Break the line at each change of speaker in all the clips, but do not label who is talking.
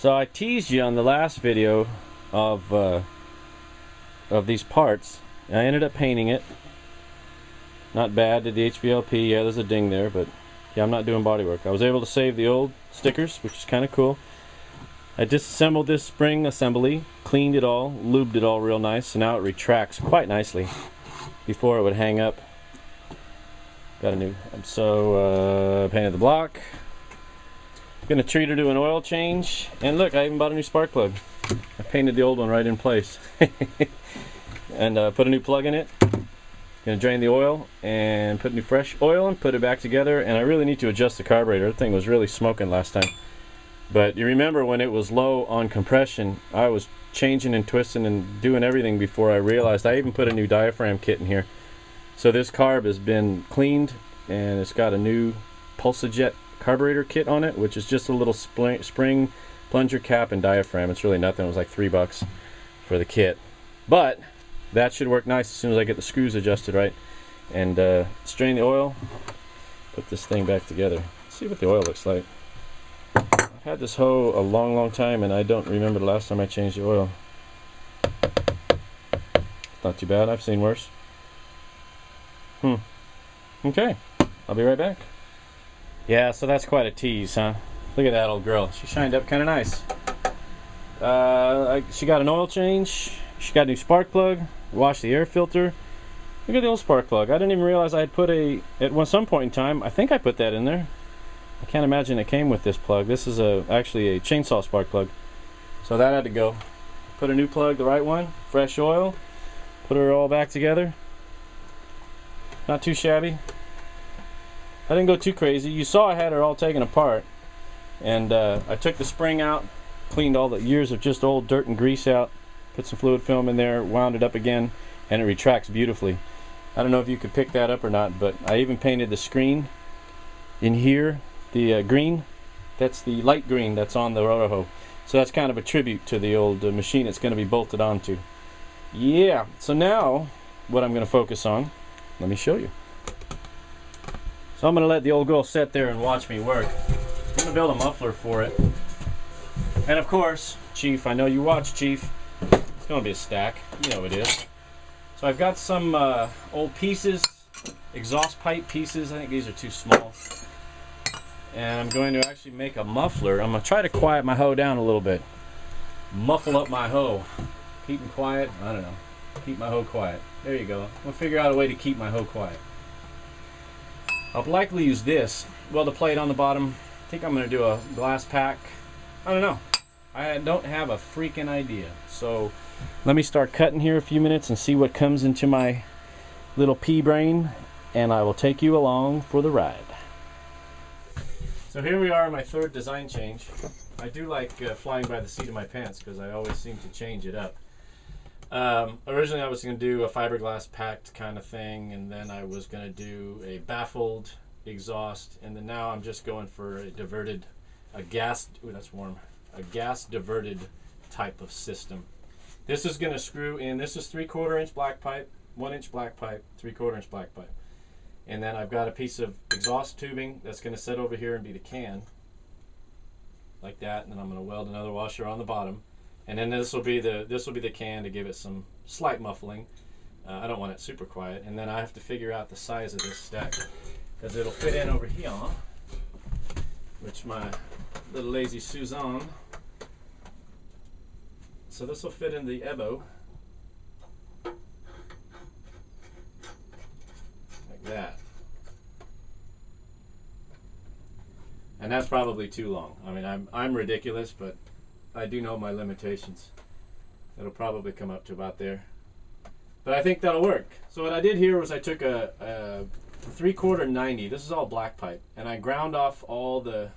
So I teased you on the last video of these parts. I ended up painting it. Not bad. Did the HVLP. Yeah, there's a ding there, but yeah, I'm not doing body work. I was able to save the old stickers, which is kind of cool. I disassembled this spring assembly, cleaned it all, lubed it all real nice, so now it retracts quite nicely. Before it would hang up. Got a new. So painted the block. Gonna treat her to an oil change, and look, I even bought a new spark plug. I painted the old one right in place, and put a new plug in it. Gonna drain the oil and put new fresh oil and put it back together. And I really need to adjust the carburetor. That thing was really smoking last time. But you remember when it was low on compression, I was changing and twisting and doing everything before I realized. I even put a new diaphragm kit in here. So this carb has been cleaned, and it's got a new Pulsajet carburetor kit on it, which is just a little spring plunger cap and diaphragm. It's really nothing. It was like $3 for the kit, but that should work nice as soon as I get the screws adjusted right. And strain the oil, put this thing back together. Let's see what the oil looks like. I've had this hoe a long time, and I don't remember the last time I changed the oil. Not too bad. I've seen worse. Okay, I'll be right back. Yeah, so that's quite a tease, huh? Look at that old girl. She shined up kind of nice. She got an oil change. She got a new spark plug. Washed the air filter. Look at the old spark plug. I didn't even realize I had put at some point in time, I think I put that in there. I can't imagine it came with this plug. This is actually a chainsaw spark plug. So that had to go. Put a new plug, the right one. Fresh oil. Put her all back together. Not too shabby. I didn't go too crazy. You saw I had her all taken apart, and I took the spring out, cleaned all the years of just old dirt and grease out, put some fluid film in there, wound it up again, and it retracts beautifully. I don't know if you could pick that up or not, but I even painted the screen in here, the green. That's the light green that's on the Roto-Hoe. So that's kind of a tribute to the old machine it's going to be bolted onto. Yeah, so now what I'm going to focus on, let me show you. So I'm going to let the old girl sit there and watch me work. I'm going to build a muffler for it. And of course, Chief, I know you watch, Chief. It's going to be a stack. You know it is. So I've got some old pieces, exhaust pipe pieces. I think these are too small. And I'm going to actually make a muffler. I'm going to try to quiet my hoe down a little bit. Muffle up my hoe. Keep them quiet. I don't know. Keep my hoe quiet. There you go. We'll figure out a way to keep my hoe quiet. I'll likely use this, weld a plate on the bottom. I think I'm going to do a glass pack. I don't know. I don't have a freaking idea. So let me start cutting here a few minutes and see what comes into my little pea brain, and I will take you along for the ride. So here we are in my third design change. I do like flying by the seat of my pants because I always seem to change it up. Originally I was going to do a fiberglass packed kind of thing, and then I was going to do a baffled exhaust, and then now I'm just going for a gas diverted type of system. This is going to screw in. This is 3/4 inch black pipe, 1 inch black pipe, 3/4 inch black pipe. And then I've got a piece of exhaust tubing that's going to sit over here and be the can, like that. And then I'm going to weld another washer on the bottom. And then this will be the can to give it some slight muffling. I don't want it super quiet. And then I have to figure out the size of this stack, because it'll fit in over here, which my little lazy Suzanne. So this will fit in the Ebo, like that. And that's probably too long. I mean, I'm ridiculous, but I do know my limitations. It'll probably come up to about there. But I think that'll work. So what I did here was I took a 3/4 90. This is all black pipe, and I ground off all the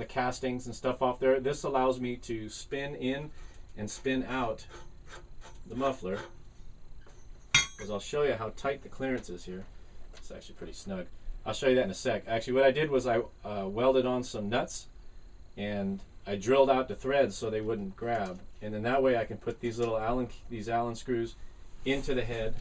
castings and stuff off there. This allows me to spin in and spin out the muffler, because I'll show you how tight the clearance is here. It's actually pretty snug. I'll show you that in a sec. Actually, what I did was I welded on some nuts, and I drilled out the threads so they wouldn't grab, and then that way I can put these little Allen screws into the head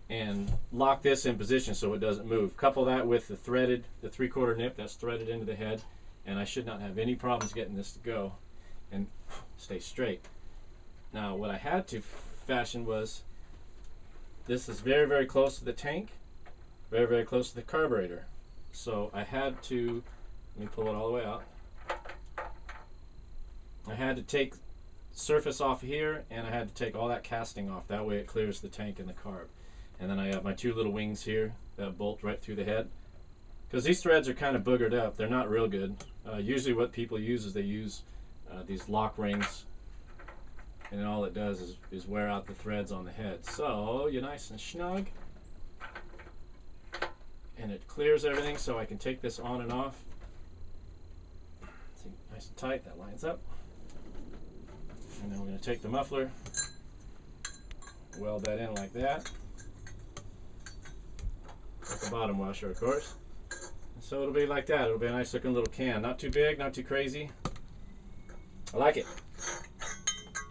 and lock this in position so it doesn't move. Couple that with the 3/4 nip that's threaded into the head, and I should not have any problems getting this to go. and stay straight. Now what I had to fashion was, this is very, very close to the tank, very, very close to the carburetor. So I had to, let me pull it all the way out. I had to take surface off here, and I had to take all that casting off. That way it clears the tank and the carb. And then I have my two little wings here that bolt right through the head. Because these threads are kind of boogered up. They're not real good. Usually what people use is they use these lock rings, and all it does is wear out the threads on the head. So you're nice and snug, and it clears everything, so I can take this on and off. See, nice and tight, that lines up. And then we're going to take the muffler, weld that in like that, with the bottom washer, of course. So it'll be like that. It'll be a nice looking little can. Not too big, not too crazy. I like it.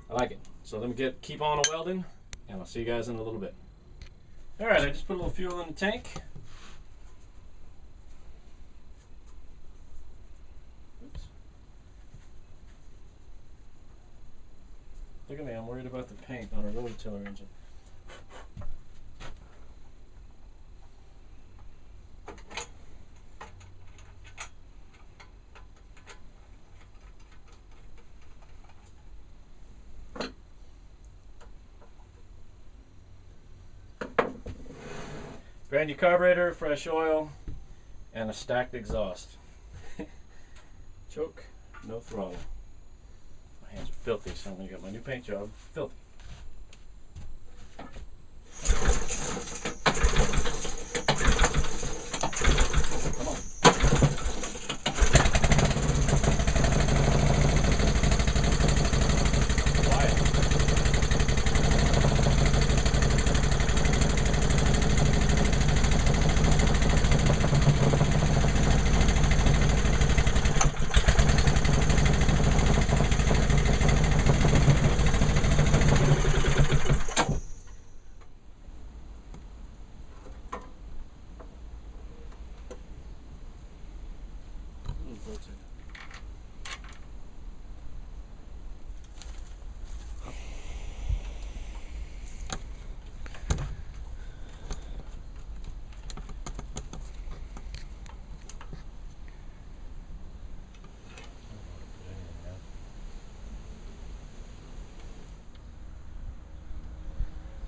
I like it. So let me keep on welding, and I'll see you guys in a little bit. Alright, I just put a little fuel in the tank. Oops. Look at me, I'm worried about the paint on a rototiller engine. Brand new carburetor, fresh oil, and a stacked exhaust. Choke, no throttle. My hands are filthy, so I'm going to get my new paint job filthy. Come on.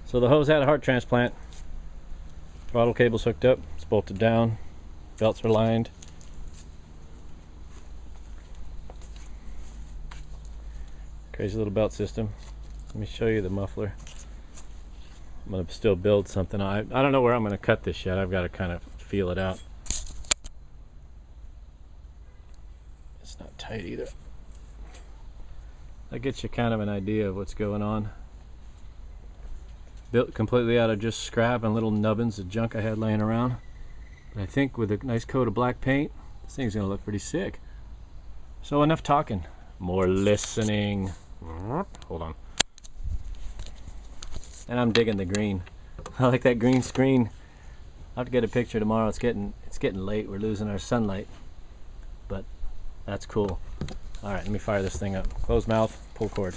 So the hose had a heart transplant. Throttle cable's hooked up, it's bolted down, belts are lined. Crazy little belt system. Let me show you the muffler. I'm going to still build something. I don't know where I'm going to cut this yet. I've got to kind of feel it out. It's not tight either. That gets you kind of an idea of what's going on. Built completely out of just scrap and little nubbins of junk I had laying around. But I think with a nice coat of black paint, this thing's going to look pretty sick. So enough talking. More listening. Hold on. And I'm digging the green. I like that green screen. I'll have to get a picture tomorrow. It's getting late. We're losing our sunlight. But that's cool. Alright, let me fire this thing up. Close mouth, pull cord.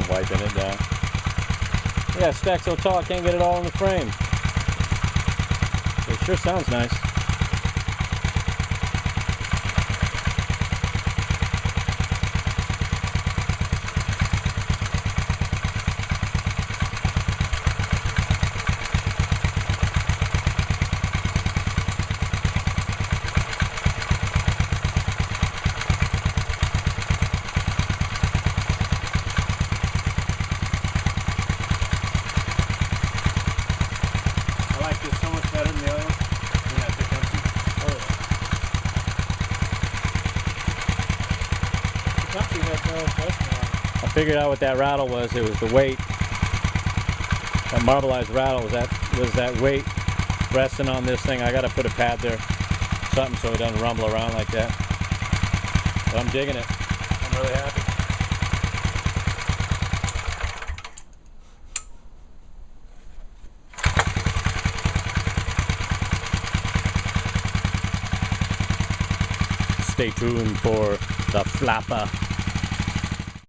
Wiping it down. Yeah, stacked so tall I can't get it all in the frame. It sure sounds nice. I figured out what that rattle was. It was the weight. That marbleized rattle was that weight resting on this thing. I got to put a pad there, something so it doesn't rumble around like that. But I'm digging it. I'm really happy. Stay tuned for the flapper.